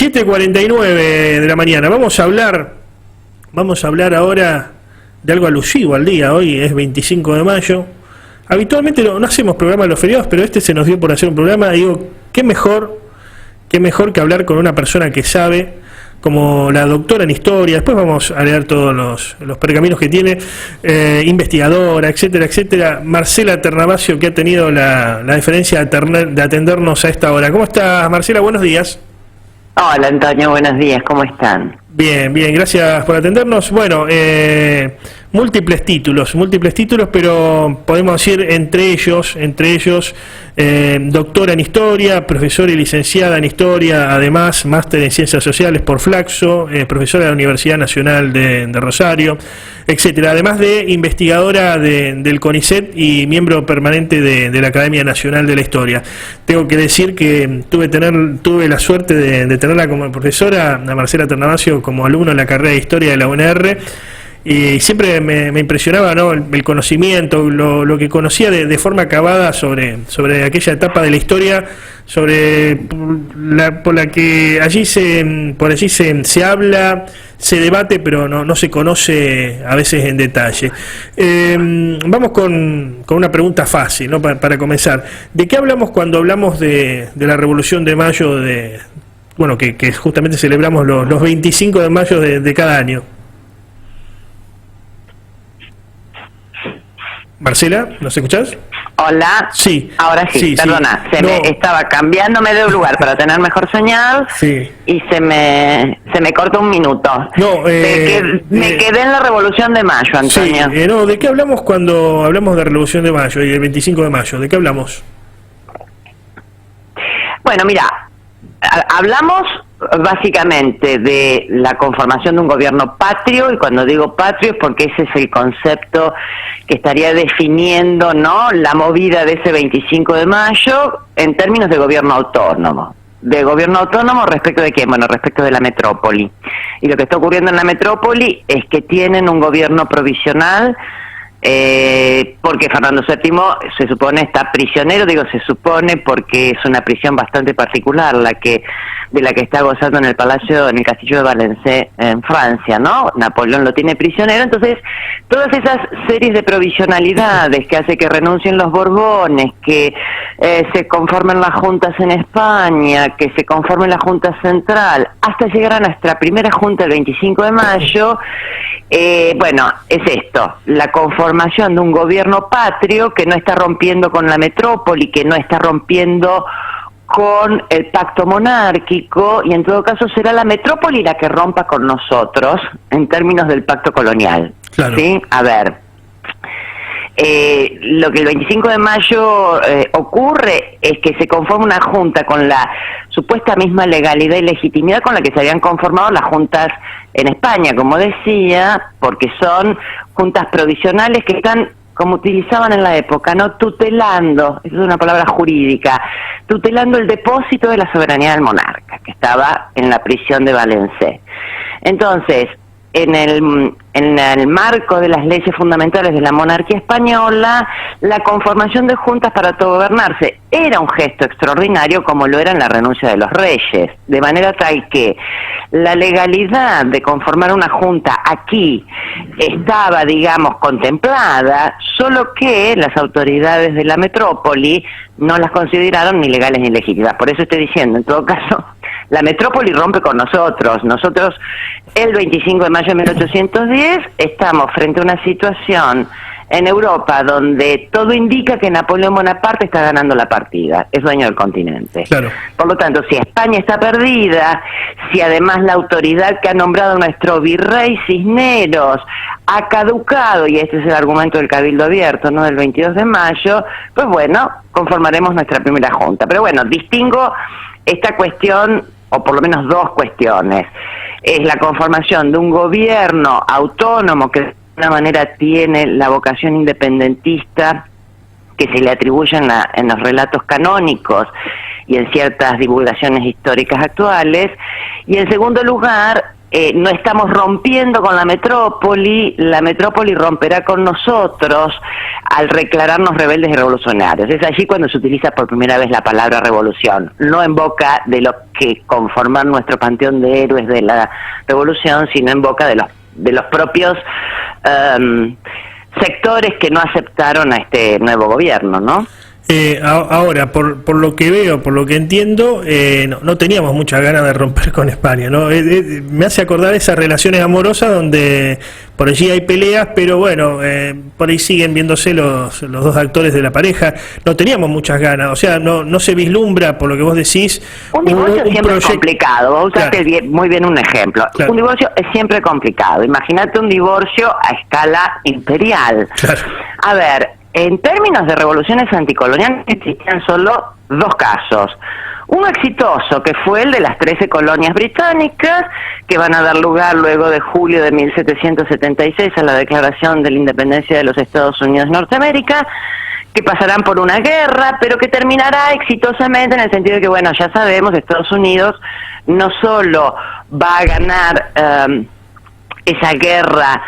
7:49 de la mañana. Vamos a hablar ahora de algo alusivo al día. Hoy es 25 de mayo. Habitualmente no hacemos programas los feriados, pero este se nos dio por hacer un programa. Digo, qué mejor que hablar con una persona que sabe, como la doctora en historia. Después vamos a leer todos los pergaminos que tiene, investigadora, etcétera, etcétera. Marcela Ternavasio, que ha tenido la deferencia de atendernos a esta hora. ¿Cómo estás, Marcela? Buenos días. Hola, Antonio, buenos días, ¿cómo están? Bien, gracias por atendernos. Bueno, múltiples títulos, pero podemos decir entre ellos, doctora en historia, profesora y licenciada en historia, además máster en ciencias sociales por Flaxo, profesora de la Universidad Nacional de Rosario, etcétera, además de investigadora del CONICET y miembro permanente de la Academia Nacional de la Historia. Tengo que decir que tuve la suerte de tenerla como profesora, a Marcela Ternavasio, como alumno en la carrera de Historia de la UNR, y siempre me impresionaba, ¿no?, el conocimiento, lo que conocía de forma acabada sobre aquella etapa de la historia, por la que allí se habla, se debate, pero no se conoce a veces en detalle. Vamos con una pregunta fácil, ¿no?, para comenzar. ¿De qué hablamos cuando hablamos de la Revolución de Mayo, que justamente celebramos los 25 de mayo de cada año? Marcela, ¿nos escuchás? Hola. Sí. Ahora sí, perdona. Sí. Estaba cambiándome de lugar para tener mejor señal. Sí. Y se me cortó un minuto. No, me quedé en la Revolución de Mayo, Antonio. Sí, ¿de qué hablamos cuando hablamos de Revolución de Mayo y el 25 de mayo? ¿De qué hablamos? Bueno, mira, hablamos básicamente de la conformación de un gobierno patrio, y cuando digo patrio es porque ese es el concepto que estaría definiendo, ¿no?, la movida de ese 25 de mayo en términos de gobierno autónomo. ¿De gobierno autónomo respecto de qué? Bueno, respecto de la metrópoli. Y lo que está ocurriendo en la metrópoli es que tienen un gobierno provisional, porque Fernando VII se supone está prisionero. Digo se supone porque es una prisión bastante particular de la que está gozando en el castillo de Valencey en Francia, ¿no? Napoleón lo tiene prisionero. Entonces todas esas series de provisionalidades que hace que renuncien los Borbones, que se conformen las juntas en España, que se conforme la Junta Central, hasta llegar a nuestra primera junta el 25 de mayo, bueno, es esto, la conformación de un gobierno patrio que no está rompiendo con la metrópoli, que no está rompiendo con el pacto monárquico, y en todo caso será la metrópoli la que rompa con nosotros en términos del pacto colonial. Claro. ¿Sí? A ver, lo que el 25 de mayo ocurre es que se conforma una junta con la supuesta misma legalidad y legitimidad con la que se habían conformado las juntas en España, como decía, porque son juntas provisionales que están, como utilizaban en la época, no tutelando, esa es una palabra jurídica, tutelando el depósito de la soberanía del monarca, que estaba en la prisión de Valencey. Entonces, en el marco de las leyes fundamentales de la monarquía española, la conformación de juntas para autogobernarse era un gesto extraordinario, como lo era en la renuncia de los reyes, de manera tal que la legalidad de conformar una junta aquí estaba, digamos, contemplada, solo que las autoridades de la metrópoli no las consideraron ni legales ni legítimas. Por eso estoy diciendo, en todo caso, la metrópoli rompe con nosotros. Nosotros, el 25 de mayo de 1810, estamos frente a una situación en Europa donde todo indica que Napoleón Bonaparte está ganando la partida, es dueño del continente. Claro. Por lo tanto, si España está perdida, si además la autoridad que ha nombrado nuestro virrey Cisneros ha caducado, y este es el argumento del Cabildo Abierto, ¿no?, del 22 de mayo, pues bueno, conformaremos nuestra primera junta. Pero bueno, distingo esta cuestión, o por lo menos dos cuestiones. Es la conformación de un gobierno autónomo que de alguna manera tiene la vocación independentista que se le atribuye en los relatos canónicos y en ciertas divulgaciones históricas actuales, y en segundo lugar no estamos rompiendo con la metrópoli romperá con nosotros al declararnos rebeldes y revolucionarios. Es allí cuando se utiliza por primera vez la palabra revolución, no en boca de los que conforman nuestro panteón de héroes de la revolución, sino en boca de los propios sectores que no aceptaron a este nuevo gobierno, ¿no? Ahora, por lo que veo, por lo que entiendo, no teníamos muchas ganas de romper con España, ¿no? Me hace acordar esas relaciones amorosas donde por allí hay peleas, pero bueno, por ahí siguen viéndose los dos actores de la pareja. No teníamos muchas ganas, o sea, no se vislumbra, por lo que vos decís, un divorcio siempre es complicado. Vos usaste claro. muy bien un ejemplo. Claro. Un divorcio es siempre complicado. Imagínate un divorcio a escala imperial. Claro. A ver, en términos de revoluciones anticoloniales existían solo dos casos. Uno exitoso, que fue el de las 13 colonias británicas, que van a dar lugar luego de julio de 1776 a la declaración de la independencia de los Estados Unidos de Norteamérica, que pasarán por una guerra, pero que terminará exitosamente en el sentido de que, bueno, ya sabemos, Estados Unidos no solo va a ganar esa guerra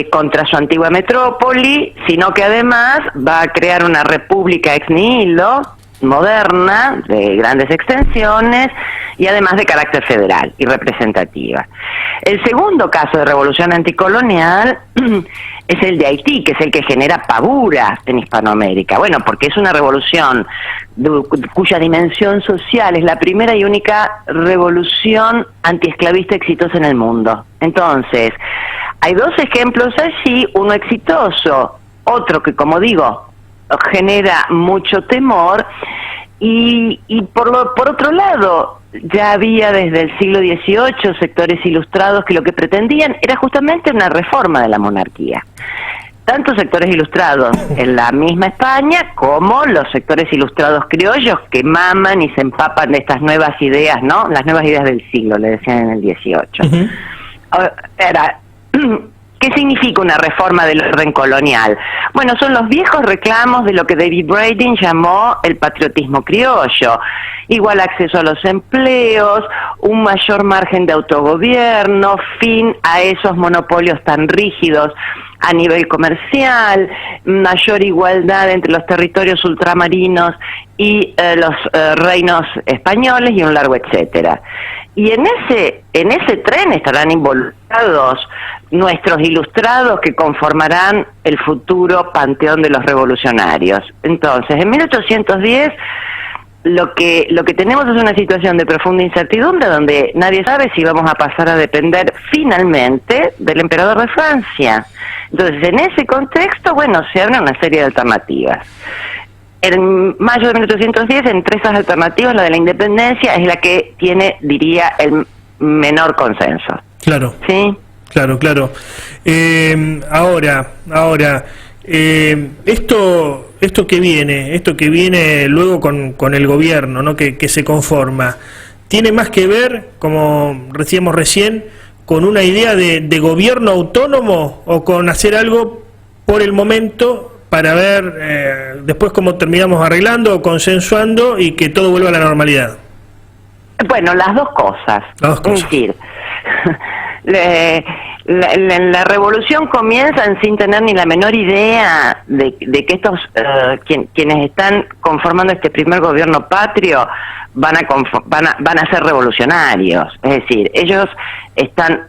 contra su antigua metrópoli, sino que además va a crear una república ex nihilo, moderna, de grandes extensiones y además de carácter federal y representativa. El segundo caso de revolución anticolonial es el de Haití, que es el que genera pavura en Hispanoamérica. Bueno, porque es una revolución cuya dimensión social es la primera y única revolución antiesclavista exitosa en el mundo. Entonces, hay dos ejemplos allí, uno exitoso, otro que, como digo, genera mucho temor, y por otro lado, ya había desde el siglo XVIII sectores ilustrados que lo que pretendían era justamente una reforma de la monarquía. Tanto sectores ilustrados en la misma España como los sectores ilustrados criollos que maman y se empapan de estas nuevas ideas, ¿no? Las nuevas ideas del siglo, le decían en el XVIII. ¿Qué significa una reforma del orden colonial? Bueno, son los viejos reclamos de lo que David Brading llamó el patriotismo criollo. Igual acceso a los empleos, un mayor margen de autogobierno, fin a esos monopolios tan rígidos a nivel comercial, mayor igualdad entre los territorios ultramarinos y los reinos españoles y un largo etcétera. Y en ese tren estarán involucrados nuestros ilustrados que conformarán el futuro panteón de los revolucionarios. Entonces, en 1810 lo que tenemos es una situación de profunda incertidumbre donde nadie sabe si vamos a pasar a depender finalmente del emperador de Francia. Entonces, en ese contexto, bueno, se abren una serie de alternativas. En mayo de 1810, entre esas alternativas, la de la independencia es la que tiene, diría, el menor consenso. Claro. ¿Sí? Claro. Ahora, esto que viene luego con el gobierno, ¿no? que se conforma, tiene más que ver, como decíamos recién, con una idea de gobierno autónomo o con hacer algo por el momento para ver después cómo terminamos arreglando o consensuando y que todo vuelva a la normalidad. Bueno, las dos cosas. Es decir, la revolución comienzan sin tener ni la menor idea de que estos quienes están conformando este primer gobierno patrio van a ser revolucionarios. Es decir, ellos están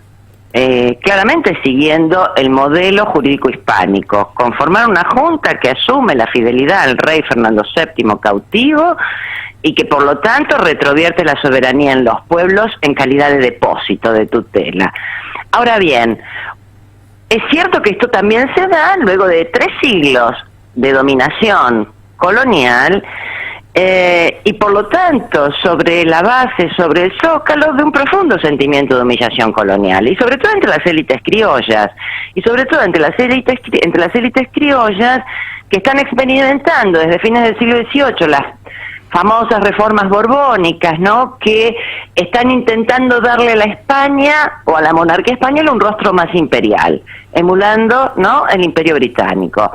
claramente siguiendo el modelo jurídico hispánico, conformar una junta que asume la fidelidad al rey Fernando VII cautivo y que por lo tanto retrovierte la soberanía en los pueblos en calidad de depósito, de tutela. Ahora bien, es cierto que esto también se da luego de 3 siglos de dominación colonial y por lo tanto sobre la base, sobre el zócalo de un profundo sentimiento de humillación colonial y sobre todo entre las élites criollas y sobre todo entre las élites criollas que están experimentando desde fines del siglo XVIII las famosas reformas borbónicas, ¿no? Que están intentando darle a la España o a la monarquía española un rostro más imperial. emulando, ¿no?, el Imperio Británico.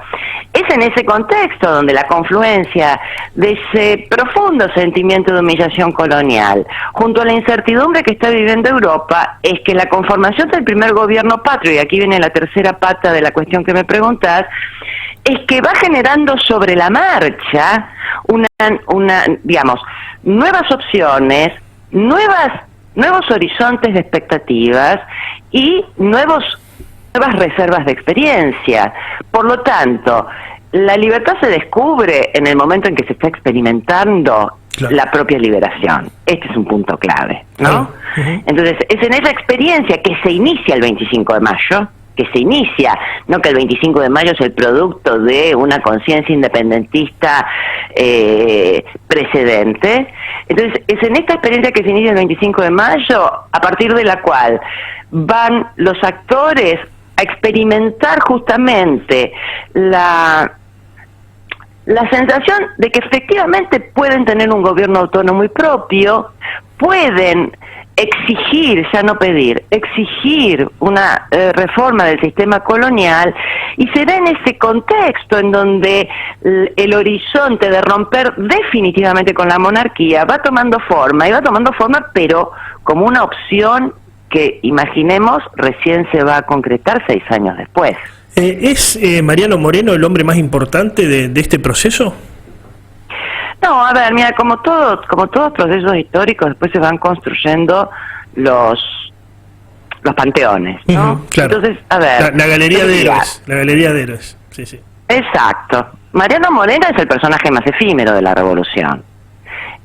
Es en ese contexto donde la confluencia de ese profundo sentimiento de humillación colonial, junto a la incertidumbre que está viviendo Europa, es que la conformación del primer gobierno patrio, y aquí viene la tercera pata de la cuestión que me preguntás, es que va generando sobre la marcha digamos, nuevas opciones, nuevos horizontes de expectativas y nuevas reservas de experiencia. Por lo tanto, la libertad se descubre en el momento en que se está experimentando la propia liberación. Este es un punto clave, ¿no? Entonces, es en esa experiencia que se inicia el 25 de mayo, no que el 25 de mayo es el producto de una conciencia independentista precedente. Entonces, es en esta experiencia que se inicia el 25 de mayo, a partir de la cual van los actores a experimentar justamente la sensación de que efectivamente pueden tener un gobierno autónomo y propio, pueden exigir, ya no pedir, exigir una reforma del sistema colonial, y será en ese contexto en donde el horizonte de romper definitivamente con la monarquía va tomando forma, pero como una opción que, imaginemos, recién se va a concretar 6 años después. ¿Es Mariano Moreno el hombre más importante de este proceso? No, a ver, mira, como todos procesos históricos, después se van construyendo los panteones, ¿no? Claro. Entonces, a ver, la galería de héroes, sí, sí. Exacto. Mariano Moreno es el personaje más efímero de la revolución.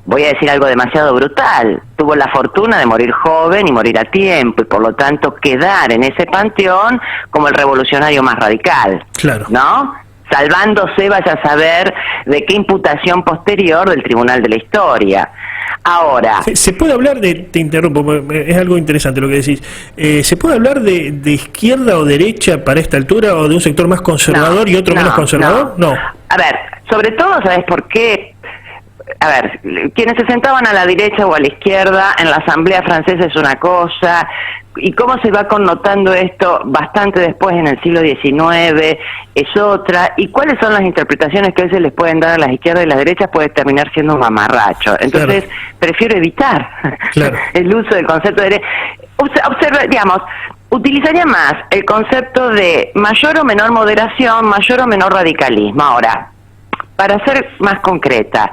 Voy a decir algo demasiado brutal. Tuvo la fortuna de morir joven y morir a tiempo, y por lo tanto quedar en ese panteón como el revolucionario más radical. Claro. ¿No? Salvándose, vaya a saber de qué imputación posterior del Tribunal de la Historia. Ahora... ¿Se puede hablar te interrumpo, es algo interesante lo que decís, ¿se puede hablar de izquierda o derecha para esta altura, o de un sector más conservador y otro menos conservador? No. A ver, sobre todo, ¿sabes por qué? A ver, quienes se sentaban a la derecha o a la izquierda en la Asamblea Francesa es una cosa, y cómo se va connotando esto bastante después en el siglo XIX es otra, y cuáles son las interpretaciones que a veces les pueden dar a las izquierdas y las derechas puede terminar siendo un mamarracho. Entonces, prefiero evitar el uso del concepto de derecha. Observa, digamos, utilizaría más el concepto de mayor o menor moderación, mayor o menor radicalismo. Ahora, para ser más concreta,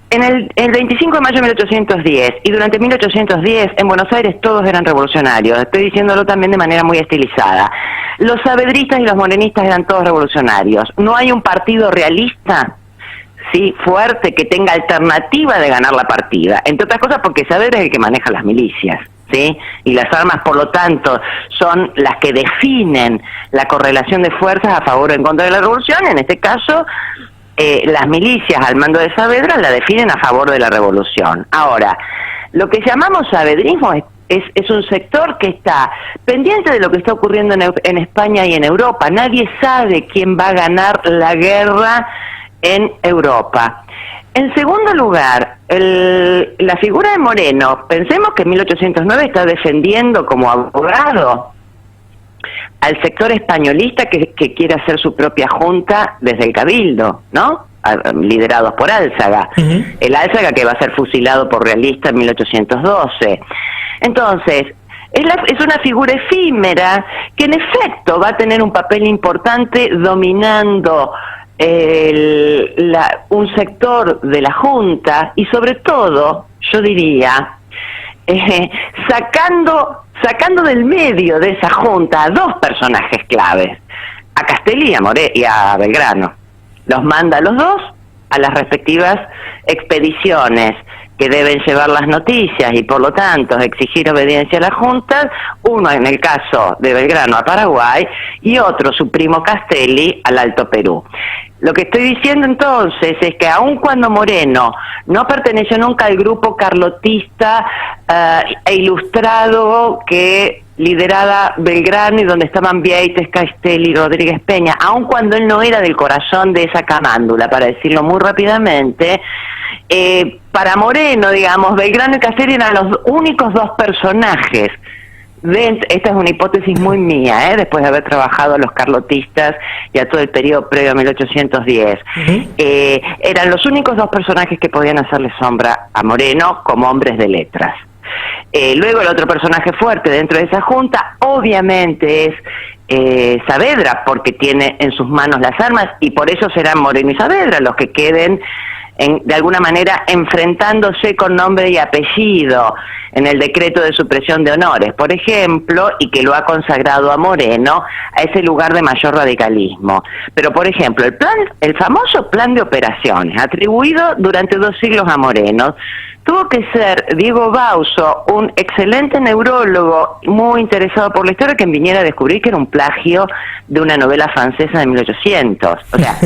en el 25 de mayo de 1810 y durante 1810 en Buenos Aires todos eran revolucionarios, estoy diciéndolo también de manera muy estilizada. Los saavedristas y los morenistas eran todos revolucionarios. No hay un partido realista, sí, fuerte, que tenga alternativa de ganar la partida, entre otras cosas porque Saavedra es el que maneja las milicias, ¿sí? Y las armas, por lo tanto, son las que definen la correlación de fuerzas a favor o en contra de la revolución. En este caso, las milicias al mando de Saavedra la definen a favor de la revolución. Ahora, lo que llamamos saavedrismo es un sector que está pendiente de lo que está ocurriendo en España y en Europa. Nadie sabe quién va a ganar la guerra en Europa. En segundo lugar, la figura de Moreno, pensemos que en 1809 está defendiendo como abogado al sector españolista que quiere hacer su propia junta desde el Cabildo, ¿no? Liderados por Álzaga. El Álzaga que va a ser fusilado por realista en 1812. Entonces, es una figura efímera que en efecto va a tener un papel importante dominando un sector de la Junta y sobre todo, yo diría, sacando del medio de esa Junta a dos personajes claves, a Castelli y a Belgrano. Los manda a los dos a las respectivas expediciones que deben llevar las noticias y por lo tanto exigir obediencia a la Junta, uno en el caso de Belgrano a Paraguay y otro, su primo Castelli, al Alto Perú. Lo que estoy diciendo entonces es que aun cuando Moreno no perteneció nunca al grupo carlotista e ilustrado que lideraba Belgrano y donde estaban Vieites, Castelli y Rodríguez Peña, aun cuando él no era del corazón de esa camándula, para decirlo muy rápidamente, para Moreno, digamos, Belgrano y Castelli eran los únicos dos personajes esta es una hipótesis muy mía, después de haber trabajado a los carlotistas y a todo el periodo previo a 1810. Eran los únicos dos personajes que podían hacerle sombra a Moreno como hombres de letras. Luego el otro personaje fuerte dentro de esa junta obviamente es Saavedra, porque tiene en sus manos las armas, y por eso serán Moreno y Saavedra los que queden de alguna manera enfrentándose con nombre y apellido en el decreto de supresión de honores, por ejemplo, y que lo ha consagrado a Moreno a ese lugar de mayor radicalismo. Pero, por ejemplo, el famoso plan de operaciones, atribuido durante 2 siglos a Moreno, tuvo que ser Diego Bauso, un excelente neurólogo muy interesado por la historia, quien viniera a descubrir que era un plagio de una novela francesa de 1800. O sea,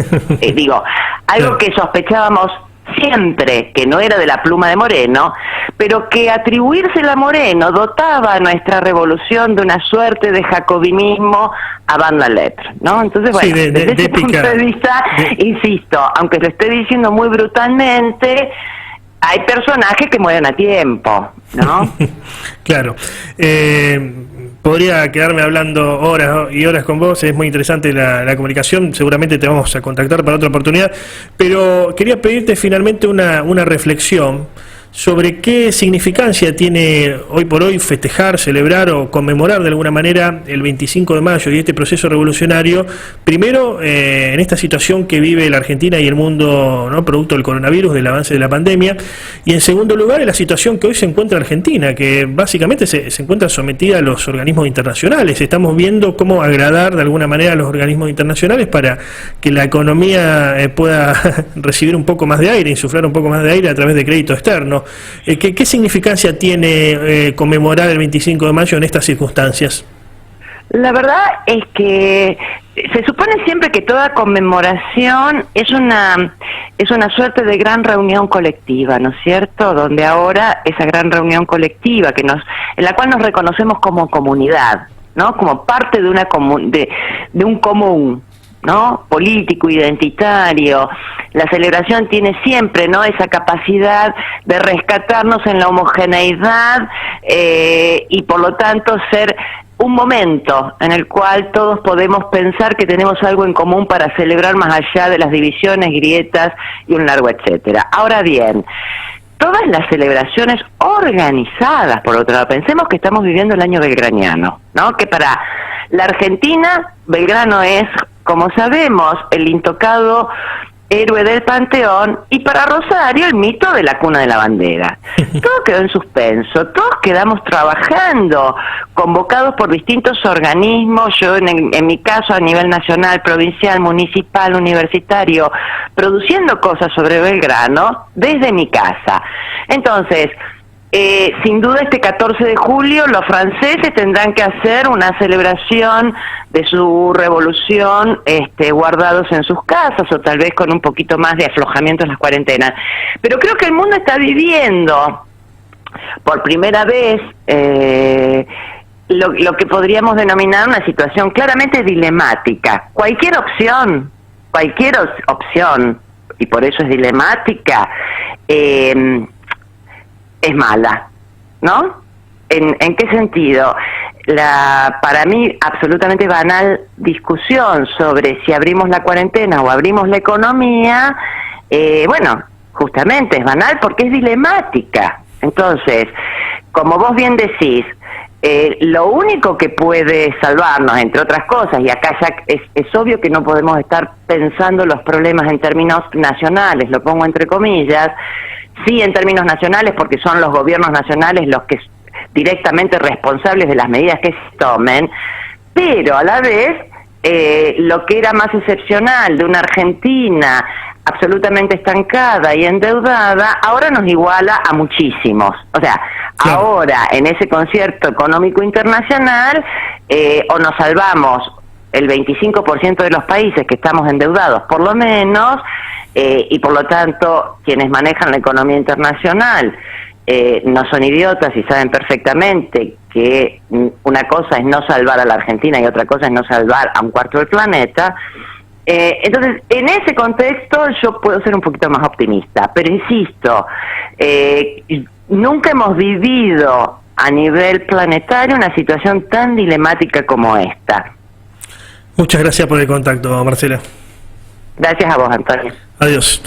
algo que sospechábamos siempre que no era de la pluma de Moreno, pero que atribuírsela a Moreno dotaba a nuestra revolución de una suerte de jacobinismo avant la lettre, ¿no? Entonces, bueno, sí, desde ese punto de vista, insisto, aunque lo esté diciendo muy brutalmente, hay personajes que mueren a tiempo, ¿no? Claro. Podría quedarme hablando horas y horas con vos, es muy interesante la comunicación, seguramente te vamos a contactar para otra oportunidad, pero quería pedirte finalmente una reflexión sobre qué significancia tiene hoy por hoy festejar, celebrar o conmemorar de alguna manera el 25 de mayo y este proceso revolucionario, primero en esta situación que vive la Argentina y el mundo, ¿no?, producto del coronavirus, del avance de la pandemia, y en segundo lugar en la situación que hoy se encuentra Argentina, que básicamente se encuentra sometida a los organismos internacionales. Estamos viendo cómo agradar de alguna manera a los organismos internacionales para que la economía pueda recibir un poco más de aire, insuflar un poco más de aire a través de crédito externo. ¿Qué significancia tiene conmemorar el 25 de mayo en estas circunstancias? La verdad es que se supone siempre que toda conmemoración es una suerte de gran reunión colectiva, ¿no es cierto? Donde ahora esa gran reunión colectiva en la cual nos reconocemos como comunidad, ¿no? Como parte de un común, ¿no?, político, identitario. La celebración tiene siempre, ¿no?, esa capacidad de rescatarnos en la homogeneidad y por lo tanto ser un momento en el cual todos podemos pensar que tenemos algo en común para celebrar más allá de las divisiones, grietas y un largo etcétera. Ahora bien, todas las celebraciones organizadas, por otro lado, pensemos que estamos viviendo el año belgraniano, ¿no?, que para la Argentina Belgrano es, como sabemos, el intocado héroe del Panteón, y para Rosario el mito de la cuna de la bandera. Todo quedó en suspenso, todos quedamos trabajando, convocados por distintos organismos, yo en mi caso a nivel nacional, provincial, municipal, universitario, produciendo cosas sobre Belgrano desde mi casa. Entonces, sin duda este 14 de julio los franceses tendrán que hacer una celebración de su revolución guardados en sus casas, o tal vez con un poquito más de aflojamiento en las cuarentenas. Pero creo que el mundo está viviendo por primera vez lo que podríamos denominar una situación claramente dilemática. Cualquier opción, y por eso es dilemática, es mala, ¿no? ¿En qué sentido? Para mí, absolutamente banal discusión sobre si abrimos la cuarentena o abrimos la economía, bueno, justamente es banal porque es dilemática. Entonces, como vos bien decís, lo único que puede salvarnos, entre otras cosas, y acá ya es obvio que no podemos estar pensando los problemas en términos nacionales, lo pongo entre comillas, sí en términos nacionales porque son los gobiernos nacionales los que directamente responsables de las medidas que se tomen, pero a la vez lo que era más excepcional de una Argentina absolutamente estancada y endeudada, ahora nos iguala a muchísimos. O sea, claro, ahora en ese concierto económico internacional o nos salvamos el 25% de los países que estamos endeudados por lo menos, y por lo tanto quienes manejan la economía internacional no son idiotas y saben perfectamente que una cosa es no salvar a la Argentina y otra cosa es no salvar a un cuarto del planeta. Entonces, en ese contexto yo puedo ser un poquito más optimista, pero insisto, nunca hemos vivido a nivel planetario una situación tan dilemática como esta. Muchas gracias por el contacto, Marcela. Gracias a vos, Antonio. Adiós.